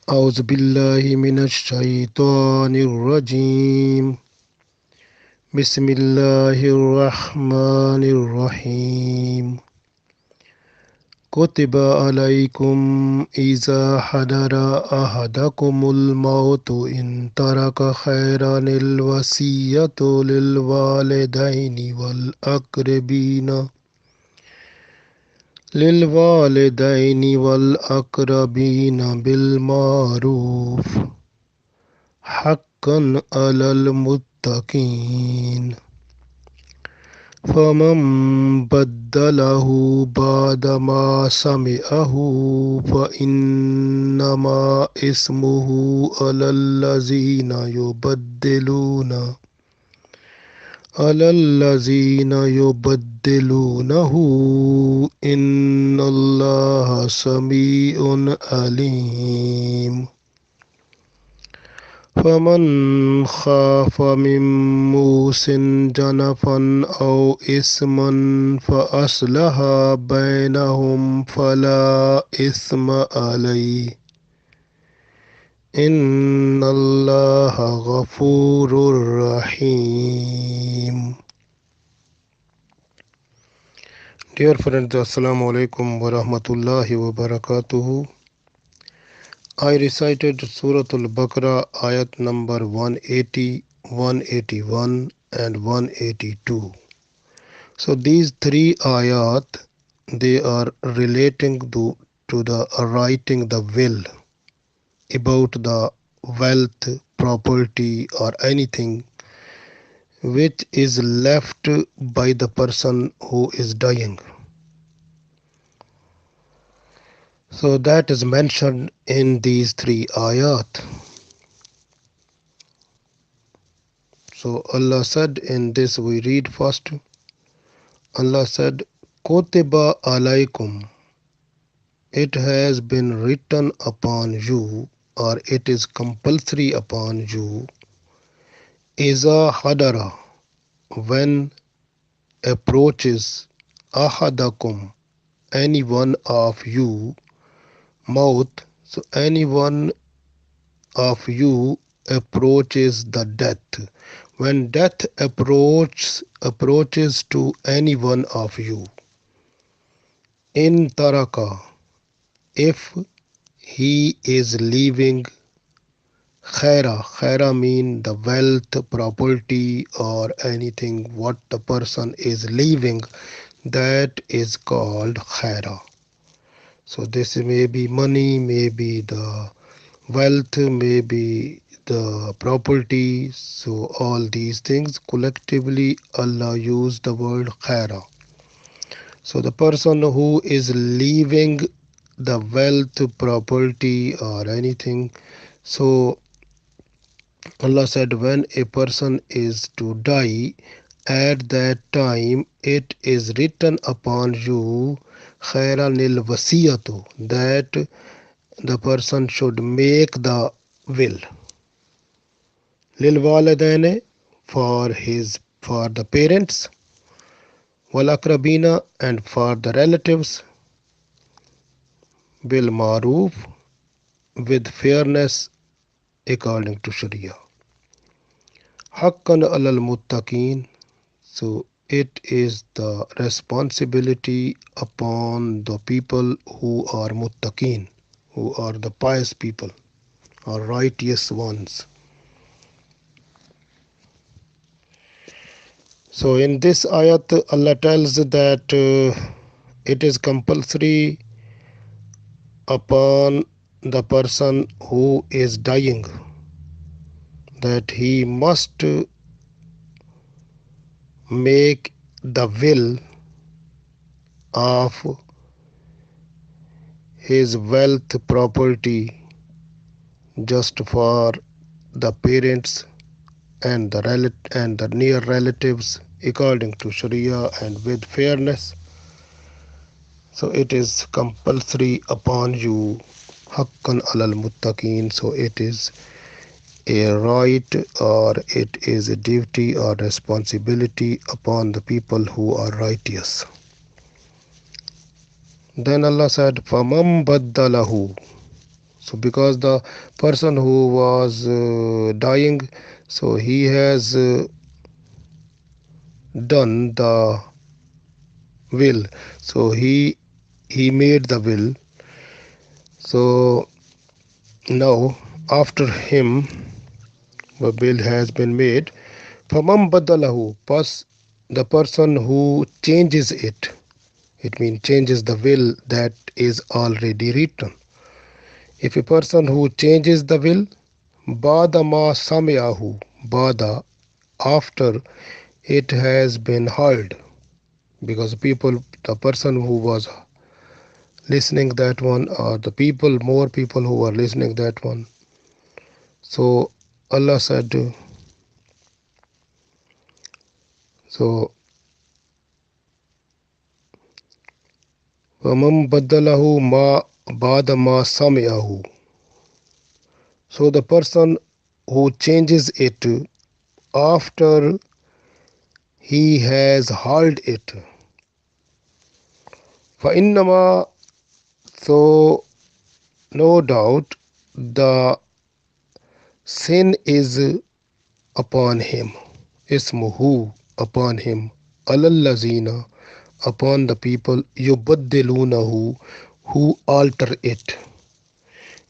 أعوذ بالله من الشيطان الرجيم. بسم الله الرحمن الرحيم. كتب عليكم إذا حضر أحدكم الموت إن ترك خيرا الوصية للوالدين بالمعروف حقا على المتقين. فمن بدله بعدما سمعه فإنما اسمه على الذين يبدلونه إن الله سميع عليم. فمن خاف من موص جنفا أو إثما فأصلح بينهم فلا إثم عليه إن الله غفور رحيم. Dear friends, Assalamu alaikum wa rahmatullahi wa barakatuhu. I recited Surah Baqarah Ayat number 180, 181 and 182. So these three ayat, they are relating to the writing the will about the wealth, property or anything which is left by the person who is dying. So that is mentioned in these three ayat. So Allah said in this, we read first. Allah said, Kotiba alaykum. It has been written upon you, or it is compulsory upon you. Iza hadara, when approaches ahadakum, any one of you, maut, so any one of you approaches the death. When death approaches to any one of you, in taraka, if he is leaving khaira mean the wealth, property or anything what the person is leaving, that is called khaira. So this may be money, maybe the wealth, maybe the property. So all these things collectively Allah used the word khaira. So the person who is leaving the wealth, property or anything, so Allah said when a person is to die, at that time it is written upon you khairanil wasiyatu, that the person should make the will. Lil walidaine, for the parents, wal akrabina, and for the relatives, bil maruf, with fairness according to Sharia. Haqqan alal muttaqin, so it is the responsibility upon the people who are muttaqin, who are the pious people or righteous ones. So in this ayat Allah tells that it is compulsory upon the person who is dying that he must make the will of his wealth, property just for the parents and the near relatives according to Sharia and with fairness. So it is compulsory upon you, haqqan alal muttaqin. So it is a right or it is a duty or responsibility upon the people who are righteous. Then Allah said, "Famam baddalahu." So because the person who was dying, so he has done the will. So he made the will. So now after him the will has been made. Famam badalahu, the person who changes it. It means changes the will that is already written. If a person who changes the will, bada ma samiyahu, bada, after it has been heard, because the person who was listening that one, or the people, more people who were listening that one. So Allah said, so وَمَن بَدَّلَهُ مَا بَعْدَ مَا سَمِعَهُ. So the person who changes it after he has heard it. فَإِنَّمَا, so no doubt the sin is upon him. Ismuhu, upon him. Alallazina, upon the people. Yubaddilunahu, who alter it.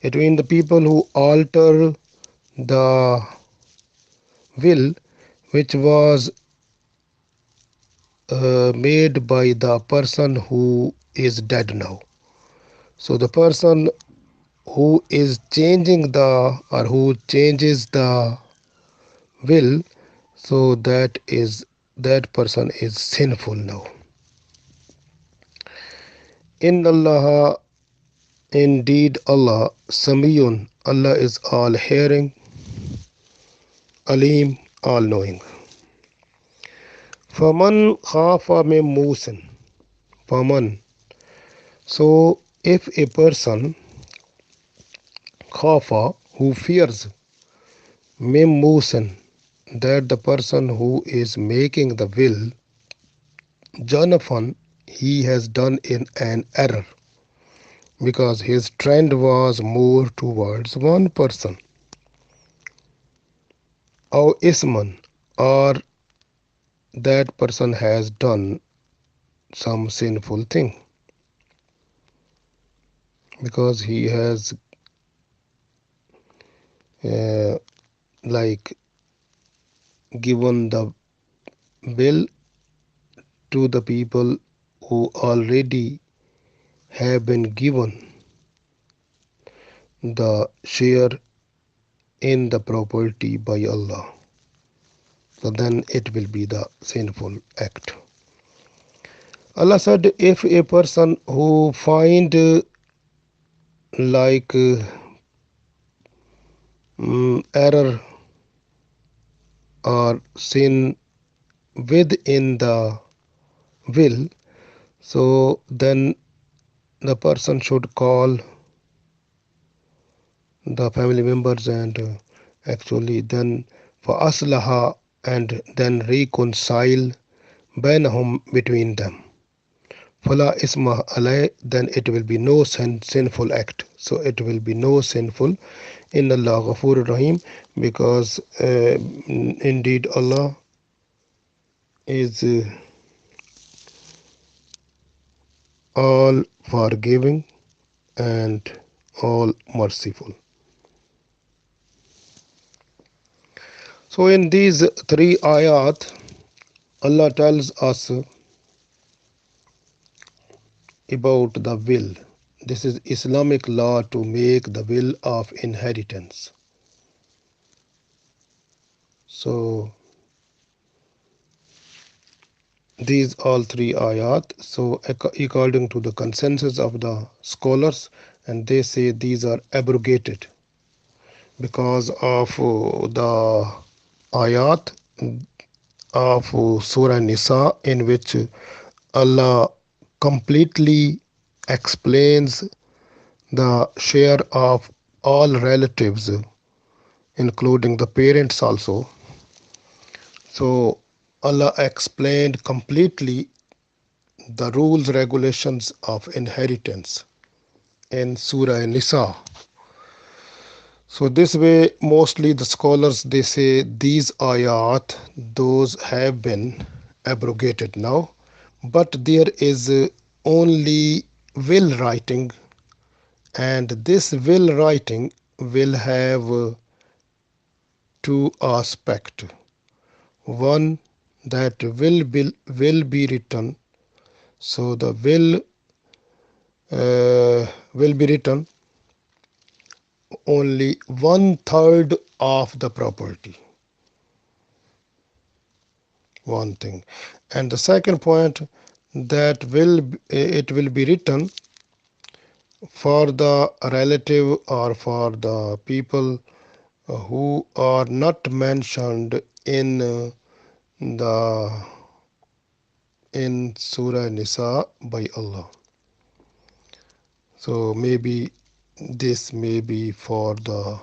It means the people who alter the will which was made by the person who is dead now. So the person who is changing the, or who changes the will, so that person is sinful now. In Allah, indeed Allah, Samiyun, Allah is all hearing, Alim, all knowing. Faman khafa min musin. Faman. So if a person khafa, who fears, min musin, that the person who is making the will, janafan, he has done in an error, because his trend was more towards one person, or isman, or that person has done some sinful thing, because he has uh, like given the will to the people who already have been given the share in the property by Allah. So then it will be the sinful act. Allah said, if a person who find like error or sin within the will, so then the person should call the family members and actually then for aslaha, and then reconcile bainahum, between them. Fala isma alay, then it will be no sinful act. So it will be no sinful in Allah Ghafur Rahim, because indeed Allah is all forgiving and all merciful. So in these three ayat, Allah tells us about the will. This is Islamic law to make the will of inheritance. So these all three ayat, so according to the consensus of the scholars, and they say these are abrogated because of the ayat of Surah Nisa, in which Allah completely explains the share of all relatives, including the parents also. So Allah explained completely the rules regulations of inheritance in Surah Nisa. So this way, mostly the scholars they say these ayat, those have been abrogated now, but there is only will writing, and this will writing will have two aspects. One, that will be written. So the will be written only one third of the property. One thing, and the second point, that it will be written for the relative or for the people who are not mentioned the in Surah Nisa by Allah. So maybe this may be for the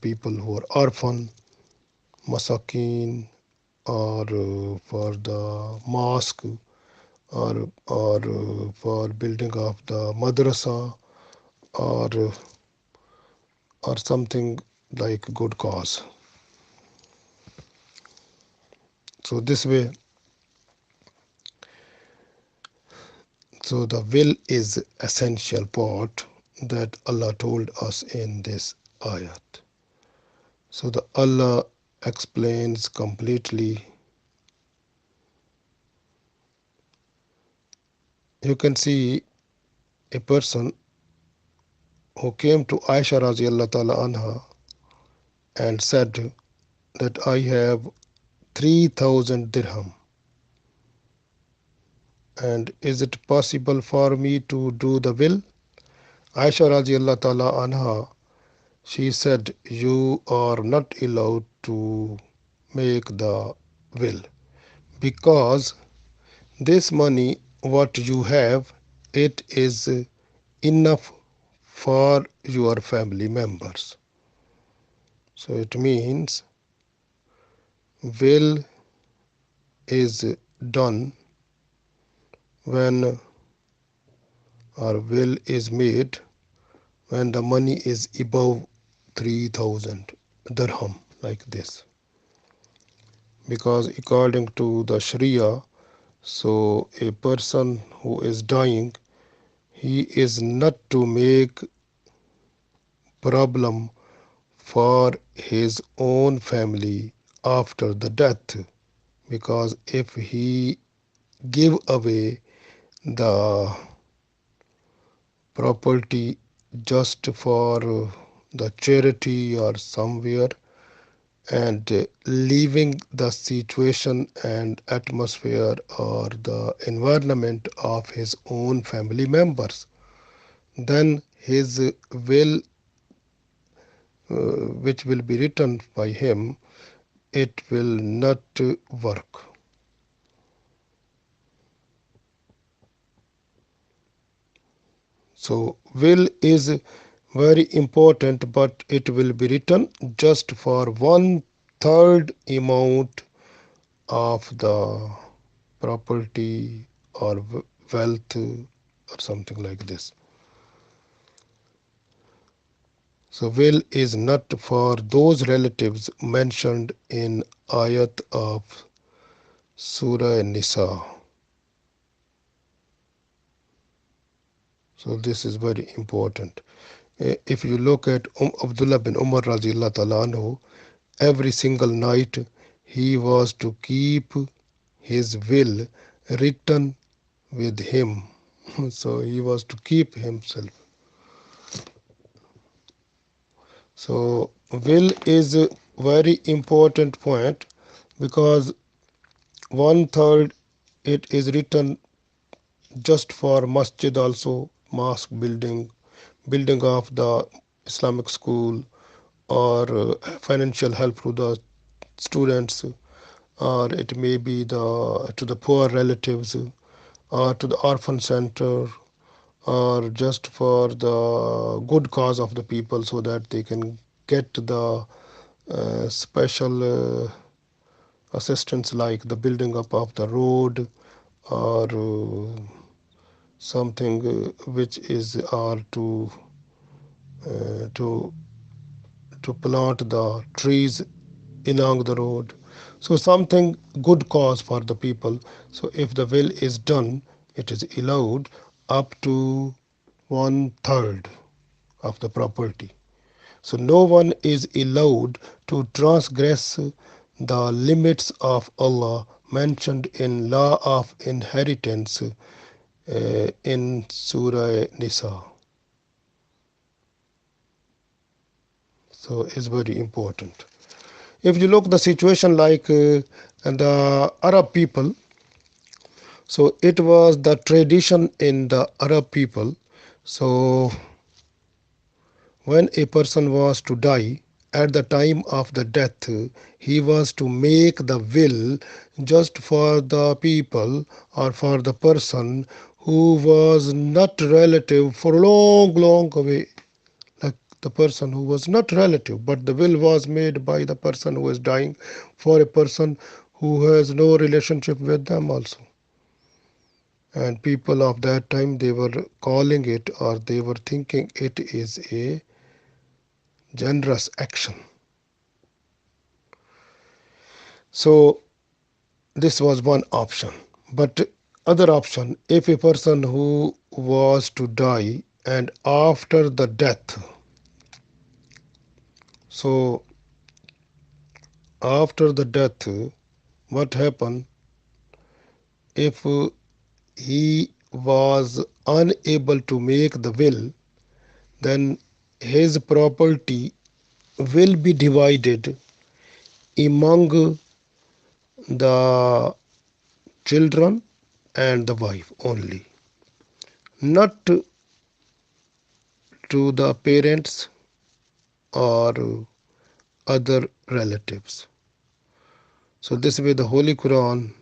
people who are orphan, masakin, or for the mosque, or for building of the madrasa, or something like good cause. So this way, so the will is essential part that Allah told us in this ayat. So the Allah explains completely. You can see a person who came to Aisha radiallahu ta'ala anha and said that I have 3,000 dirham, and is it possible for me to do the will? Aisha radiallahu ta'ala anha, she said, you are not allowed to make the will, because this money what you have, it is enough for your family members. So it means will is done when, or will is made when the money is above 3,000 dirham, like this. Because according to the Sharia, so a person who is dying, he is not to make problem for his own family after the death, because if he give away the property just for the charity or somewhere, and leaving the situation and atmosphere or the environment of his own family members, then his will, which will be written by him, it will not work. So will is very important, but it will be written just for one third amount of the property or wealth or something like this. So will is not for those relatives mentioned in ayat of Surah Nisa. So this is very important. If you look at Abdullah bin Umar radiallahu ta'ala anhu, every single night he was to keep his will written with him. So he was to keep himself. So will is a very important point, because one third it is written just for masjid, also mosque building, building of the Islamic school, or financial help to the students, or it may be the to the poor relatives, or to the orphan center, or just for the good cause of the people, so that they can get the special assistance, like the building up of the road, or something which is are to to plant the trees along the road. So something good cause for the people. So if the will is done, it is allowed up to one third of the property. So no one is allowed to transgress the limits of Allah mentioned in Law of Inheritance in Surah Nisa. So it's very important. If you look the situation like the Arab people, so it was the tradition in the Arab people. So when a person was to die, at the time of the death, he was to make the will just for the people or for the person who was not relative for long, long away. Like the person who was not relative, but the will was made by the person who is dying for a person who has no relationship with them also. And people of that time, they were calling it or they were thinking it is a generous action. So this was one option. But other option, if a person who was to die and after the death, so after the death, what happened if he was unable to make the will, then his property will be divided among the children and the wife only, not to the parents or other relatives. So this way the Holy Quran,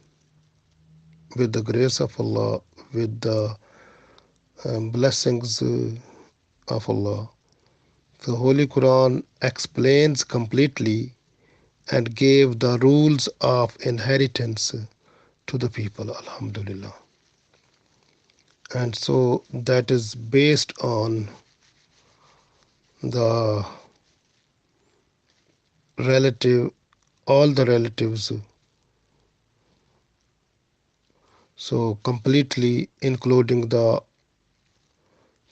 with the grace of Allah, with the blessings of Allah, the Holy Quran explains completely and gave the rules of inheritance to the people, Alhamdulillah. And so that is based on the relative, all the relatives, so completely including the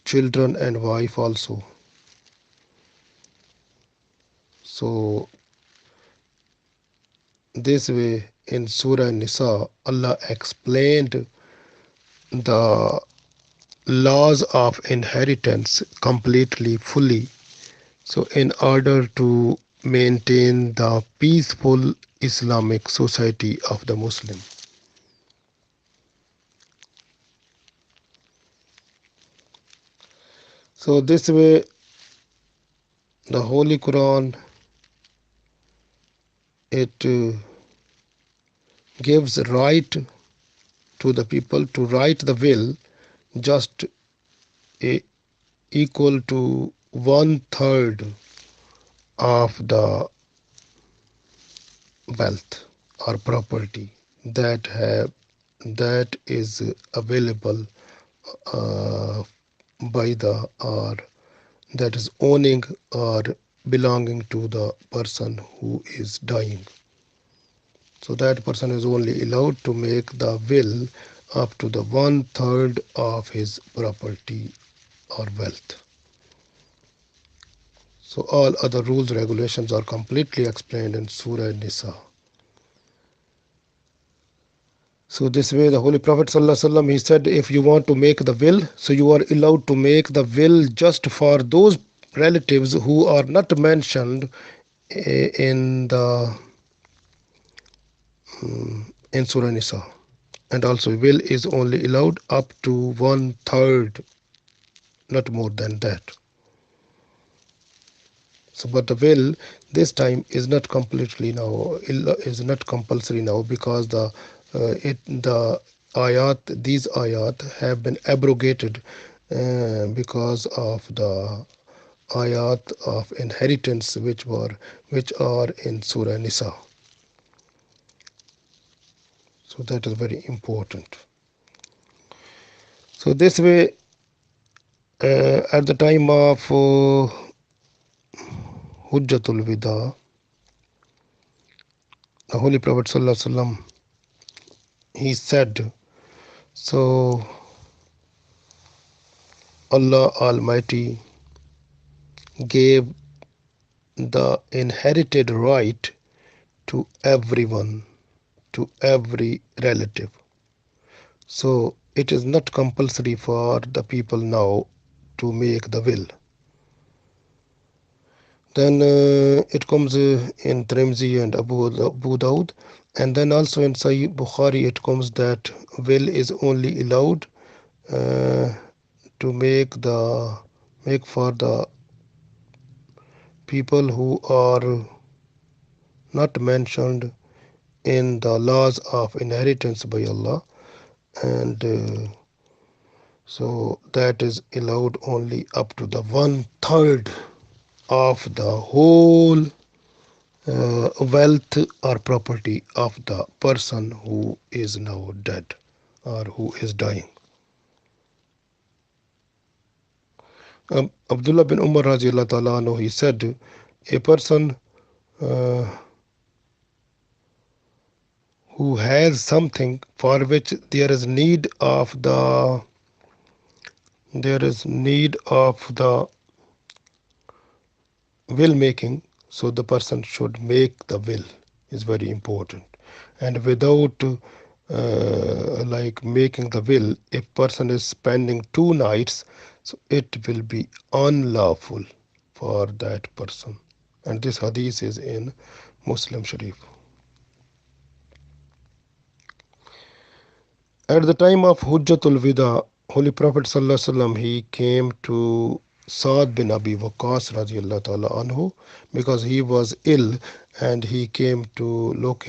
children and wife also. So this way in Surah Nisa, Allah explained the laws of inheritance completely, fully. So in order to maintain the peaceful Islamic society of the Muslim. So this way the Holy Quran, it gives right to the people to write the will just a, equal to one third of the wealth or property that is available uh, by the or that is owning or belonging to the person who is dying. So that person is only allowed to make the will up to the one third of his property or wealth. So all other rules regulations are completely explained in Surah Nisa. So this way the Holy Prophet ﷺ, he said, if you want to make the will, so you are allowed to make the will just for those relatives who are not mentioned in the in Surah Nisa. And also will is only allowed up to one third, not more than that. So but the will this time is not completely now, is not compulsory now, because the ayat, these ayat have been abrogated because of the ayat of inheritance which are in Surah Nisa. So that is very important. So this way at the time of Hujjatul Wida, the Holy Prophet Sallallahu Alaihi Wasallam, he said, so Allah Almighty gave the inherited right to everyone, to every relative. So it is not compulsory for the people now to make the will. Then it comes in Tirmidhi and Abu Dawud, and then also in Sahih Bukhari it comes that will is only allowed uh, to make for the people who are not mentioned in the laws of inheritance by Allah, and so that is allowed only up to the 1/3 of the whole wealth or property of the person who is now dead or who is dying. Abdullah bin Umar radiallahu ta'ala anhu, he said, a person uh, who has something for which there is need of the will making, so the person should make the will is very important. And without like making the will, if person is spending 2 nights, so it will be unlawful for that person. And this hadith is in Muslim Sharif. At the time of Hujjatul Wida, Holy Prophet Sallallahu Alaihi Wasallam, he came to Saad bin Abi Waqqas radiallahu ta'ala anhu because he was ill, and he came to look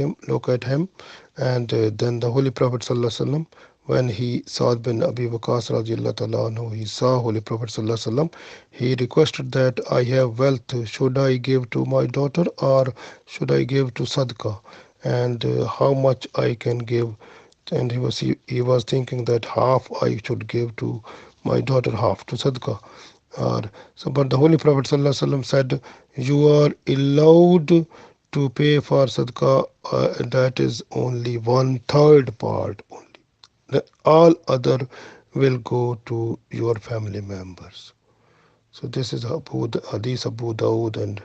at him. And then the Holy Prophet Sallallahu Alaihi Wasallam, when he Saad bin Abi Waqqas radiallahu ta'ala anhu, he saw Holy Prophet Sallallahu Alaihi Wasallam, he requested that I have wealth, should I give to my daughter or should I give to Sadaqah, and how much I can give. And he was thinking that half I should give to my daughter, half to Sadaqah. Or, so, but the Holy Prophet ﷺ said, you are allowed to pay for Sadaqah, that is only 1/3 part only. All other will go to your family members. So this is Hadith Abu Dawud, and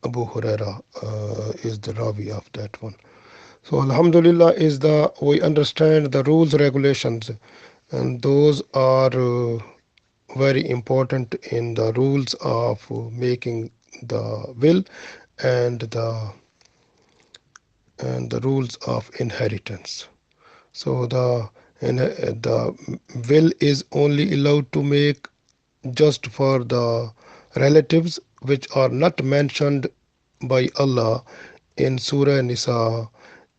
Abu Huraira is the Ravi of that one. So Alhamdulillah is we understand the rules regulations, and those are very important in the rules of making the will, and the rules of inheritance. So the will is only allowed to make just for the relatives which are not mentioned by Allah in Surah Nisa,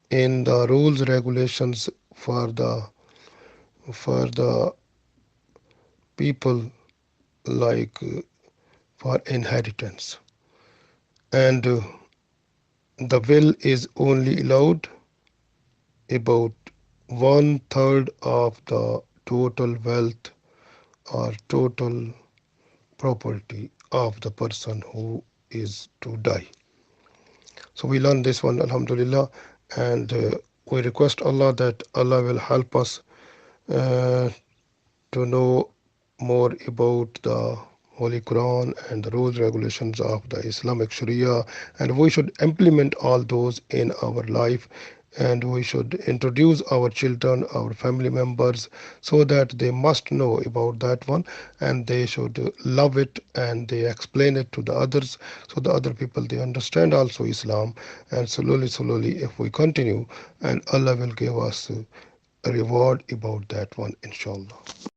in the rules regulations for the people, like for inheritance. And the will is only allowed about 1/3 of the total wealth or total property of the person who is to die. So we learn this one, Alhamdulillah, and we request Allah that Allah will help us uh, to know more about the Holy Quran and the rules regulations of the Islamic Sharia, and we should implement all those in our life, and we should introduce our children, our family members, so that they must know about that one, and they should love it, and they explain it to the others, so the other people they understand also Islam. And slowly if we continue, and Allah will give us a reward about that one, inshallah.